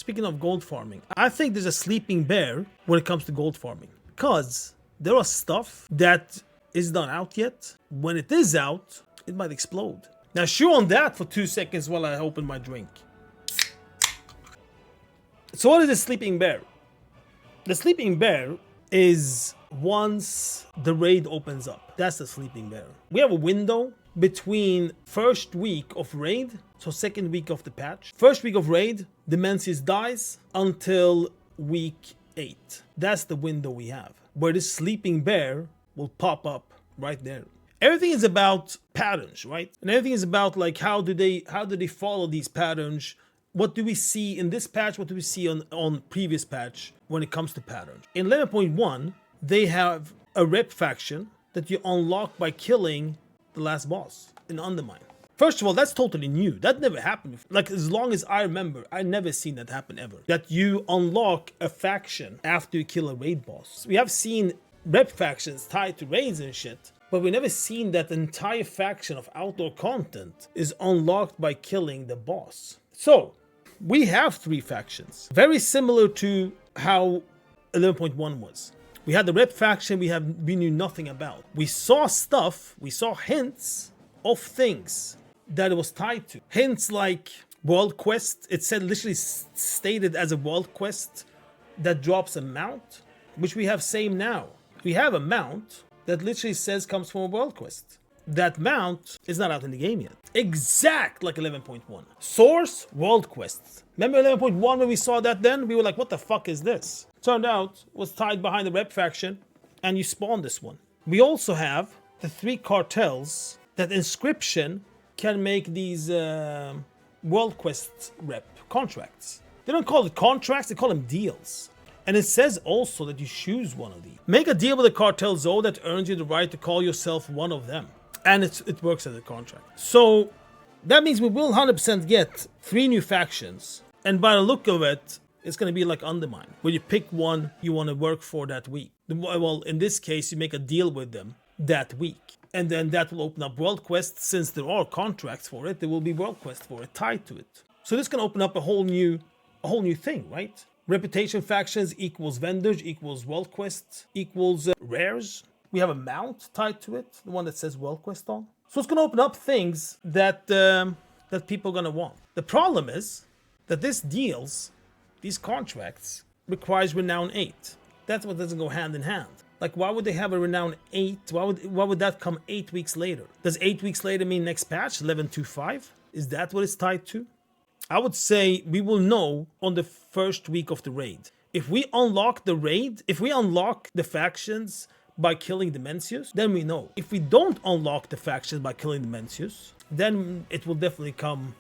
speaking of gold farming, I think there's a sleeping bear when it comes to gold farming. Because there are stuff that is not out yet. When it is out, it might explode. Now chew on that for 2 seconds while I open my drink. So what is a sleeping bear? The sleeping bear is once the raid opens up. That's the sleeping bear. We have a window between first week of raid, so second week of the patch. First week of raid, the Mencius dies until week 8. That's the window we have, where this sleeping bear will pop up right there. Everything is about patterns, right? And everything is about like how do they follow these patterns? What do we see in this patch? What do we see on previous patch when it comes to patterns? In 11.1, they have a rep faction that you unlock by killing the last boss in Undermine. First of all, that's totally new. That never happened before. Like, as long as I remember, I never seen that happen ever. That you unlock a faction after you kill a raid boss. We have seen rep factions tied to raids and shit, but we never seen that the entire faction of outdoor content is unlocked by killing the boss. So, we have 3 factions. Very similar to how 11.1 was. We had the rep faction we knew nothing about. We saw stuff, we saw hints of things that it was tied to. Hints like world quest. It said literally stated as a world quest that drops a mount, which we have same now. We have a mount that literally says comes from a world quest. That mount is not out in the game yet. Exact like 11.1. Source, world quests. Remember 11.1 when we saw that then? We were like, what the fuck is this? Turned out it was tied behind the rep faction and you spawned this one. We also have the 3 cartels that Inscription can make these world quest rep contracts. They don't call it contracts, they call them deals. And it says also that you choose one of these. Make a deal with a cartel zone that earns you the right to call yourself one of them. And it works as a contract. So that means we will 100% get 3 new factions. And by the look of it, it's going to be like Undermine, where you pick one you want to work for that week. Well, in this case, you make a deal with them that week. And then that will open up world quests. Since there are contracts for it, there will be world quests for it tied to it. So this can open up a whole new thing, right? Reputation factions equals vendors equals world quests equals rares. We have a mount tied to it, the one that says world quest on. So it's going to open up things that that people are going to want. The problem is that these contracts requires renown 8. That's what doesn't go hand in hand. Like, why would they have a renown 8? Why would that come 8 weeks later? Does 8 weeks later mean next patch 11.2.5? Is that what it's tied to? I would say we will know on the first week of the raid. If we unlock the raid, if we unlock the factions by killing the Mencius, then we know. If we don't unlock the factions by killing the Mencius, then it will definitely come,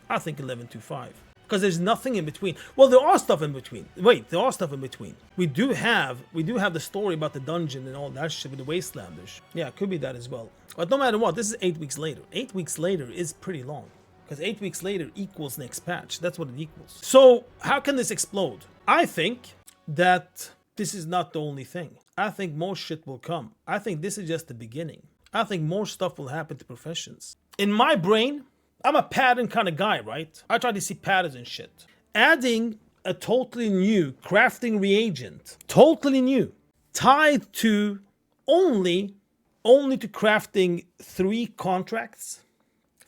I think, 11.2.5. Because there's nothing in between. Well, there are stuff in between. Wait, there are stuff in between. We do have the story about the dungeon and all that shit with the Wastelanders. Yeah, it could be that as well. But no matter what, this is 8 weeks later. 8 weeks later is pretty long. Because 8 weeks later equals next patch. That's what it equals. So, how can this explode? I think that this is not the only thing. I think more shit will come. I think this is just the beginning. I think more stuff will happen to professions. In my brain, I'm a pattern kind of guy, right? I try to see patterns and shit. Adding a totally new crafting reagent, totally new, tied to only to crafting 3 contracts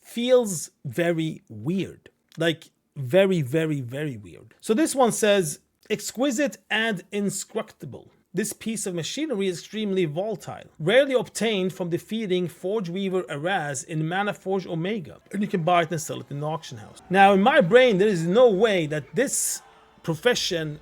feels very weird. Like, very, very, very weird. So this one says, exquisite and inscrutable. This piece of machinery is extremely volatile, rarely obtained from defeating Forge Weaver Araz in Mana Forge Omega, and you can buy it and sell it in the auction house. Now, in my brain, there is no way that this profession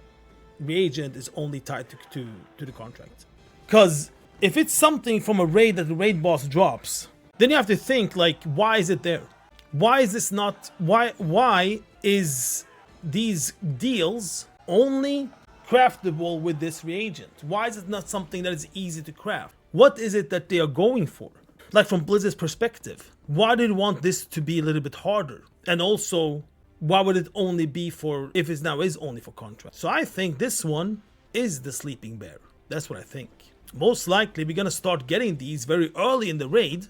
reagent is only tied to the contract. Because if it's something from a raid that the raid boss drops, then you have to think, like, why is it there? Why is this not... Why is these deals only craftable with this reagent? Why is it not something that is easy to craft? What is it that they are going for? Like, from Blizzard's perspective, why do they want this to be a little bit harder? And also, why would it only be for, if it now is only for contract? So I think this one is the sleeping bear. That's what I think. Most likely we're gonna start getting these very early in the raid,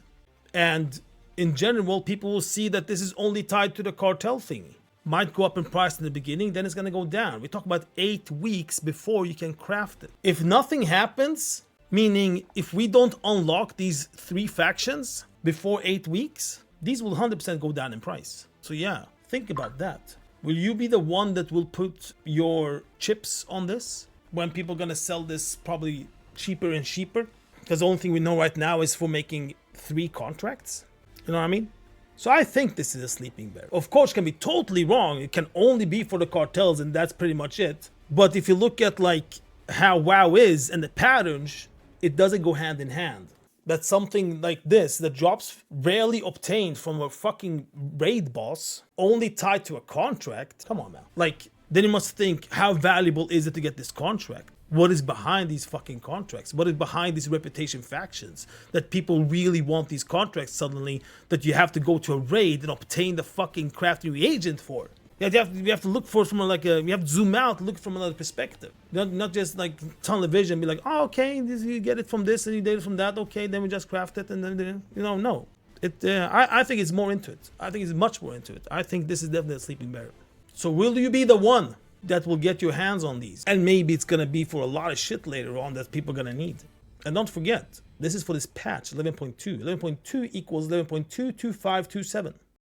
and in general people will see that this is only tied to the cartel thingy. might go up in price in the beginning, then it's gonna go down. We talk about 8 weeks before you can craft it. If nothing happens, meaning if we don't unlock these 3 factions before 8 weeks, these will 100% go down in price. So yeah, think about that. Will you be the one that will put your chips on this when people are gonna sell this probably cheaper and cheaper? Because the only thing we know right now is for making 3 contracts. You know what I mean? So I think this is a sleeping bear. Of course, it can be totally wrong. It can only be for the cartels and that's pretty much it. But if you look at like how WoW is and the patterns, it doesn't go hand in hand. That something like this, that drops rarely obtained from a fucking raid boss, only tied to a contract. Come on, man. Like, then you must think, how valuable is it to get this contract? What is behind these fucking contracts? What is behind these reputation factions? That people really want these contracts suddenly, that you have to go to a raid and obtain the fucking crafting reagent for. You have to look for it from like you have to zoom out, look from another perspective. Not just like tunnel vision, be like, oh, okay, this, you get it from this and you get it from that, okay, then we just craft it and then, you know, no. I think it's more into it. I think it's much more into it. I think this is definitely a sleeping bear. So will you be the one that will get your hands on these? And maybe it's gonna be for a lot of shit later on that people are gonna need. And don't forget, this is for this patch 11.2. 11.2 equals 11.22527.